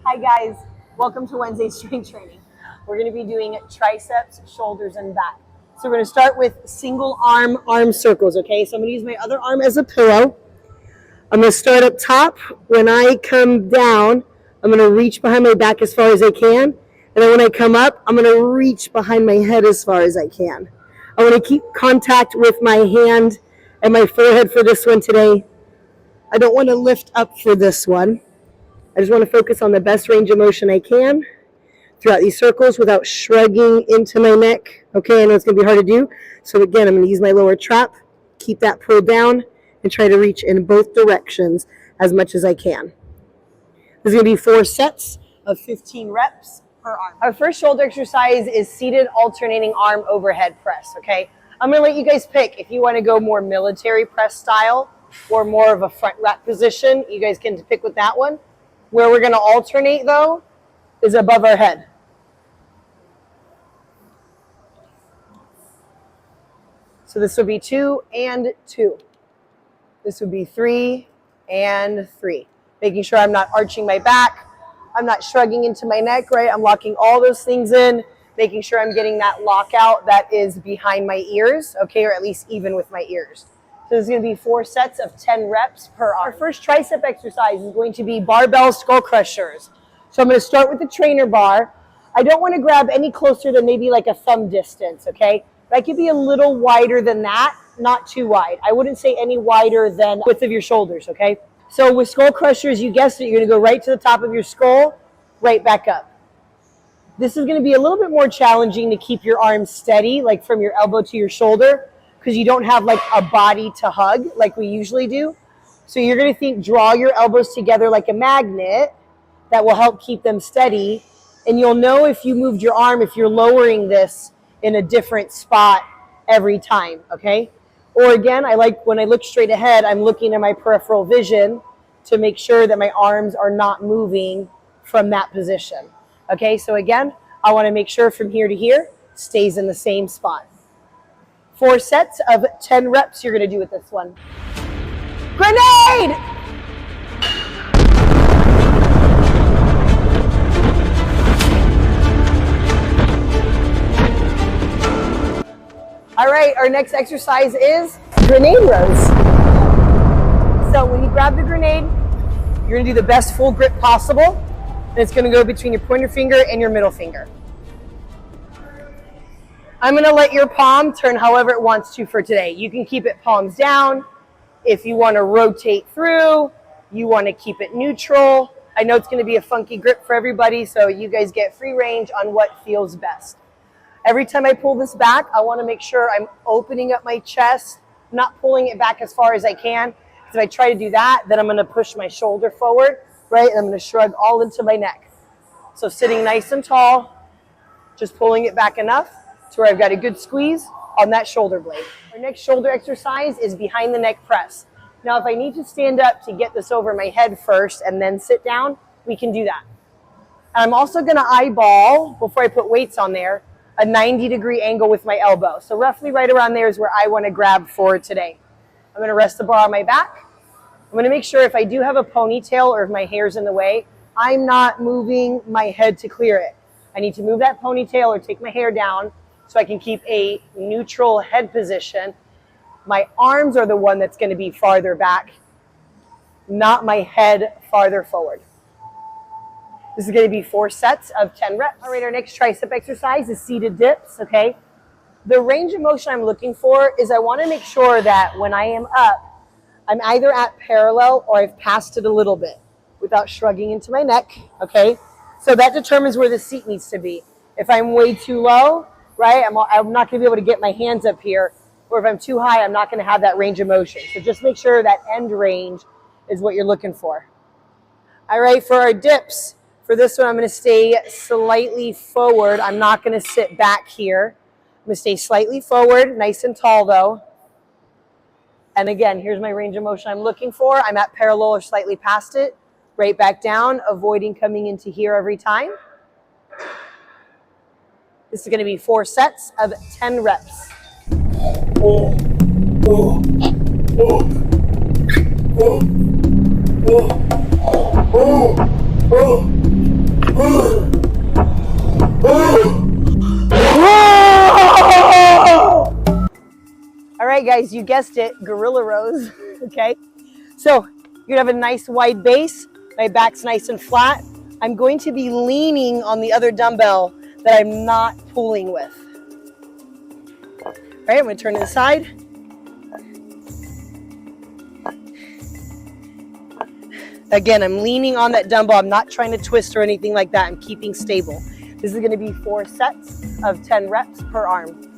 Hi guys, welcome to Wednesday strength training. We're going to be doing triceps, shoulders, and back. So we're going to start with single arm circles, okay? So I'm going to use my other arm as a pillow. I'm going to start up top. When I come down, I'm going to reach behind my back as far as I can. And then when I come up, I'm going to reach behind my head as far as I can. I want to keep contact with my hand and my forehead for this one today. I don't want to lift up for this one. I just want to focus on the best range of motion I can throughout these circles without shrugging into my neck. Okay, I know it's going to be hard to do. So again, I'm going to use my lower trap, keep that pulled down, and try to reach in both directions as much as I can. There's going to be 4 sets of 15 reps per arm. Our first shoulder exercise is seated alternating arm overhead press, okay? I'm going to let you guys pick if you want to go more military press style or more of a front rack position. You guys can pick with that one. Where we're going to alternate, though, is above our head. So this would be 2 and 2. This would be 3 and 3. Making sure I'm not arching my back. I'm not shrugging into my neck, right? I'm locking all those things in, making sure I'm getting that lockout that is behind my ears, okay, or at least even with my ears. So there's going to be 4 sets of 10 reps per arm. Our first tricep exercise is going to be barbell skull crushers. So I'm going to start with the trainer bar. I don't want to grab any closer than maybe like a thumb distance, okay? But I could be a little wider than that, not too wide. I wouldn't say any wider than the width of your shoulders, okay? So with skull crushers, you guessed it, you're going to go right to the top of your skull, right back up. This is going to be a little bit more challenging to keep your arms steady, like from your elbow to your shoulder, because you don't have like a body to hug like we usually do. So you're going to draw your elbows together like a magnet that will help keep them steady. And you'll know if you moved your arm, if you're lowering this in a different spot every time, okay? Or again, I like when I look straight ahead, I'm looking at my peripheral vision to make sure that my arms are not moving from that position. Okay, so again, I want to make sure from here to here stays in the same spot. 4 sets of 10 reps you're going to do with this one. Grenade! All right, our next exercise is grenade rows. So when you grab the grenade, you're going to do the best full grip possible. And it's going to go between your pointer finger and your middle finger. I'm going to let your palm turn however it wants to for today. You can keep it palms down. If you want to rotate through, you want to keep it neutral. I know it's going to be a funky grip for everybody, so you guys get free range on what feels best. Every time I pull this back, I want to make sure I'm opening up my chest, not pulling it back as far as I can. If I try to do that, then I'm going to push my shoulder forward, right? And I'm going to shrug all into my neck. So sitting nice and tall, just pulling it back enough to where I've got a good squeeze on that shoulder blade. Our next shoulder exercise is behind the neck press. Now, if I need to stand up to get this over my head first and then sit down, we can do that. I'm also going to eyeball, before I put weights on there, a 90-degree angle with my elbow. So roughly right around there is where I want to grab for today. I'm going to rest the bar on my back. I'm going to make sure if I do have a ponytail or if my hair's in the way, I'm not moving my head to clear it. I need to move that ponytail or take my hair down so I can keep a neutral head position. My arms are the one that's going to be farther back, not my head farther forward. This is going to be 4 sets of 10 reps. All right, our next tricep exercise is seated dips, okay? The range of motion I'm looking for is I want to make sure that when I am up, I'm either at parallel or I've passed it a little bit without shrugging into my neck, okay? So that determines where the seat needs to be. If I'm way too low, right, I'm not going to be able to get my hands up here. Or if I'm too high, I'm not going to have that range of motion. So just make sure that end range is what you're looking for. All right, for our dips, for this one, I'm going to stay slightly forward. I'm not going to sit back here. I'm going to stay slightly forward, nice and tall though. And again, here's my range of motion I'm looking for. I'm at parallel or slightly past it. Right back down, avoiding coming into here every time. This is going to be 4 sets of 10 reps. All right, guys, you guessed it, gorilla rows, okay? So you're gonna have a nice wide base. My back's nice and flat. I'm going to be leaning on the other dumbbell that I'm not pulling with. All right, I'm gonna turn to the side. Again, I'm leaning on that dumbbell. I'm not trying to twist or anything like that. I'm keeping stable. This is gonna be 4 sets of 10 reps per arm.